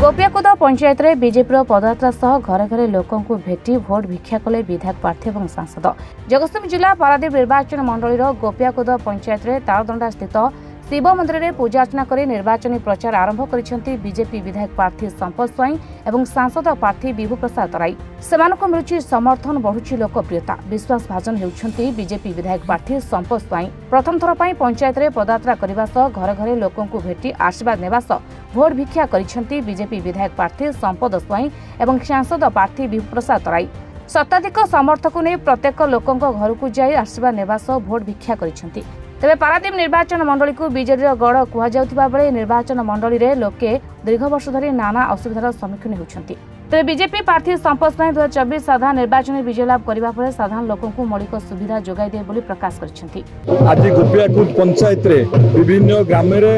गोपियाकुद पंचायत में बीजेपी पदयात्रा सह घरे घरे लोकों भेटी भोट भिक्षा कले विधायक प्रार्थी और सांसद। जगतसिंहपुर जिला पारादीप निर्वाचन मंडल गोपियाकुद पंचायत में तालदंडा स्थित शिव मंदिर में पूजार्चना कर निर्वाचन प्रचार आरंभ कर बीजेपी विधायक प्रार्थी संपद स्वाई और सांसद प्रार्थी विभू प्रसाद तराई। सेमानकु मिलुछि समर्थन बढ़ुछि लोकप्रियता। विश्वास भाजन हेउछन्ति बीजेपी विधायक प्रार्थी संपद स्वाई। प्रथम थर पई पंचायत में पदयात्रा करने सह घरे घरे लोकों भेटी आशीर्वाद नेबा सह भोट भिक्षा करिसेंति बीजेपी विधायक प्रार्थी संपद स्वाई और सांसद प्रार्थी विभू प्रसाद तराई। शताधिक समर्थक ने प्रत्येक लोकों घर को जाई आशीर्वाद नेबा सह भोट भिक्षा करिसेंति। तेबे पारादीप निर्वाचन मंडली को बीजेडी गढ़ कहुवा बेले निर्वाचन मंडली रे लोके दीर्घ वर्ष धरी नाना असुविधार सम्मुखीन होउछन्ति। तेबे बीजेपी प्रार्थी संपद स्वाई 2024 साधारण निर्वाचन विजय लाभ करबा परे साधारण लोकों को मौलिक सुविधा जोगाई दे बोली प्रकाश करछन्ति। आज गोपियाकुद पंचायत रे विभिन्न ग्राम रे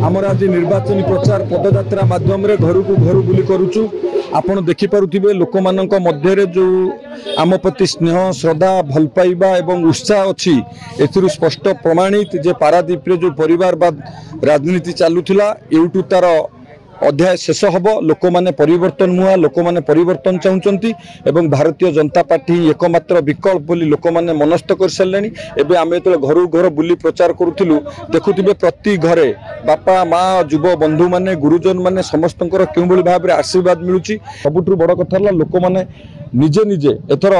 हमर आज निर्वाचन प्रचार पदयात्रा माध्यम रे घर को घर बुली करूछु। आपण देखि पारुथिबे लोक मानक मध्य रे जो आम प्रति स्नेह श्रद्धा भल पाइबा एवं उत्साह अच्छी एथिरु स्पष्ट प्रमाणित जे पारादीप रे जो परिवारवाद राजनीति चालुथिला एउटु तार अध्याय शेष हम। लोक मैंने परिवर्तन मुआ लोक मैंने परिवर्तन चाहूँगी एवं भारतीय जनता पार्टी एकमात्र विकल्प बोली लोक मैंने मनस्थ कर सारे। एवं आम जो घर घर बुली प्रचार करूँ देखुवे प्रति घरे बापा माँ युव बंधु मैंने गुरुजन मैंने समस्त क्यों भाव में आशीर्वाद मिलूँ। सबुठ बड़ कथा लोक मैंने निजे निजे एथर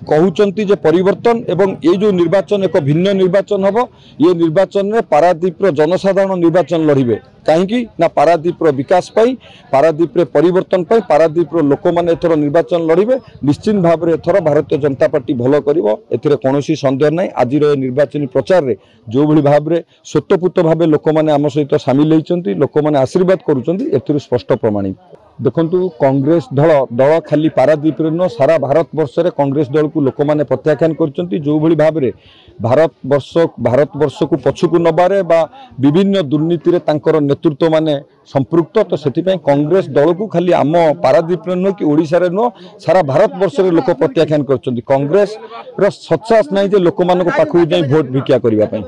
कहते जे परिवर्तन एवं ये जो निर्वाचन एक भिन्न निर्वाचन हम। ये निर्वाचन में पारादीप जनसाधारण निर्वाचन लड़े कहीं ना पारादीप विकास पाई पारादीप परिवर्तन पाई पारादीप लोक मैंने एथर निर्वाचन लड़े निश्चित भाव में एथर भारतीय जनता पार्टी भल कर कौन सन्देह ना। आज निर्वाचन प्रचार में जो भाई भाव में स्वतःपूत भाव लोक मैंने आम सहित सामिल होती लोक मैंने आशीर्वाद करुँच स्पष्ट प्रमाणित। देखु कांग्रेस दल खाली पारादीप न सारा भारत वर्ष रे कांग्रेस दल को लोक मैंने प्रत्याख्यान करछंती। जो भली भाव में भारत वर्ष को पछकु नबारे बा विभिन्न दुर्नीति रे तांकर नेतृत्व माने संपृक्त। तो सेथिपई कांग्रेस दल को खाली आम पारादीप न कि ओडिशा रे न सारा भारत वर्ष रे लोक प्रत्याख्यान करछंती। कांग्रेस रो सच्चास नहीं जे लोक मानक पाखु जाई भोट भिक्षा करिवा पई।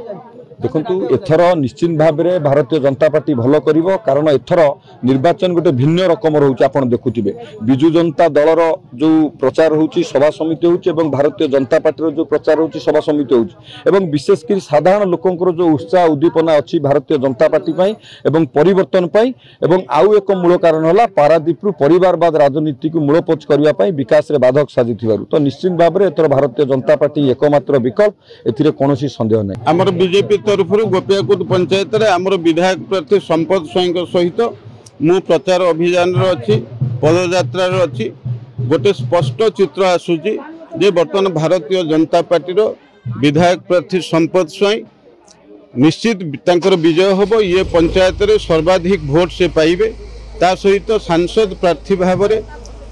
देखु एथर निश्चित भाव में भारतीय जनता पार्टी भल कर कारण एथर निर्वाचन गोटे भिन्न रकम रोचे। आप देखुवे विजु जनता दलर जो प्रचार होची सभा समिति होची एवं भारतीय जनता पार्टी जो प्रचार होची सभा समिति होची एवं विशेषकर साधारण लोकंकर जो उत्साह उद्दीपना अच्छी भारतीय जनता पार्टी पाई एवं परिवर्तन पाई एवं आउ एक मूल कारण है पारादीप परिवारवाद राजनीति को मूलपोच करने विकास में बाधक साजी। तो निश्चित भाव में एथर भारतीय जनता पार्टी एकमात्र विकल्प एथिरे कौन सन्देह नहीं। आमर बीजेपी तरफ गोपियाकुद पंचायत रे आमर विधायक प्रार्थी संपद स्वाई सहित मु प्रचार अभियान अच्छी पदयात्रा अच्छी गोटे स्पष्ट चित्र आसूची जे बर्तमान भारतीय जनता पार्टी विधायक प्रार्थी संपद स्वाई निश्चित तांकर विजय हम। ये पंचायत रे सर्वाधिक भोट से पाइबे ता सहित सांसद प्रार्थी भाव में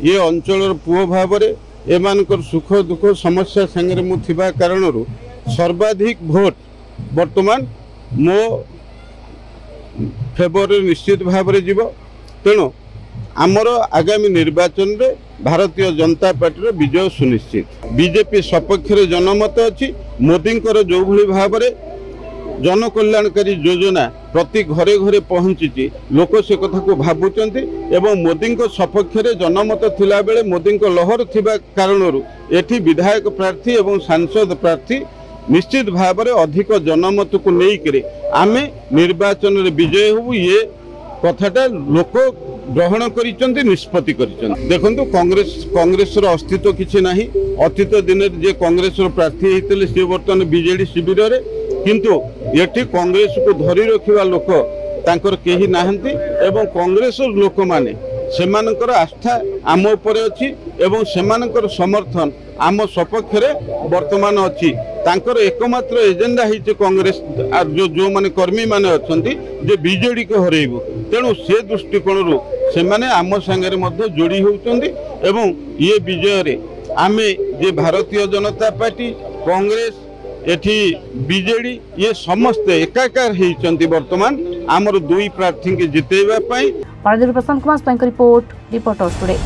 ये अंचल पुओ भाव में एमानकर सुख दुख समस्या संगे मु थिबा कारणरू सर्वाधिक भोट वर्तमान मो फेवर निश्चित भाव में जीव। तेणु आमर आगामी निर्वाचन में भारतीय जनता पार्टी विजय सुनिश्चित। बीजेपी सपक्ष जनमत अच्छी मोदी जो भली भाव में जनकल्याणकारी योजना प्रति घरे घरे पहुंची लोक से कथा को भावुंट एवं मोदी सपक्ष जनमत थिला बेले मोदी लहर थिबा कारणरू एठी विधायक प्रार्थी एवं सांसद प्रार्थी निश्चित भाव में अधिक जनमत को लेकर आमे निर्वाचन रे विजय हो। ये कथाटा लोक ग्रहण कर निष्पत्ति कर। देखो कांग्रेस अस्तित्व किसी ना अतीत दिन जे कांग्रेस प्रार्थी होते सी बर्तमान बीजेडी शिविर रे किंतु ये कांग्रेस को धरी रखा लोक तांकर केही नाहंती एवं कांग्रेस लोक माने सेमानकर आस्था आम उपरे अच्छी एवं सेमानकर समर्थन आम सपक्ष वर्तमान अच्छी। तांकर एकमात्र एजेंडा है कांग्रेस जो माने कर्मी माने अच्छंती जे बीजेडी को हरेबू। तेणु से दृष्टिकोण से माने आम संगे मध्य जोड़ी होउचंदी एवं ये विजय रे आमे जे भारतीय जनता पार्टी कांग्रेस एठी बीजेडी ये समस्ते एकाकार होइचंती वर्तमान आमर दुई प्रार्थी के जितेबा पई। Paradip Prashant Kumar report reporters today.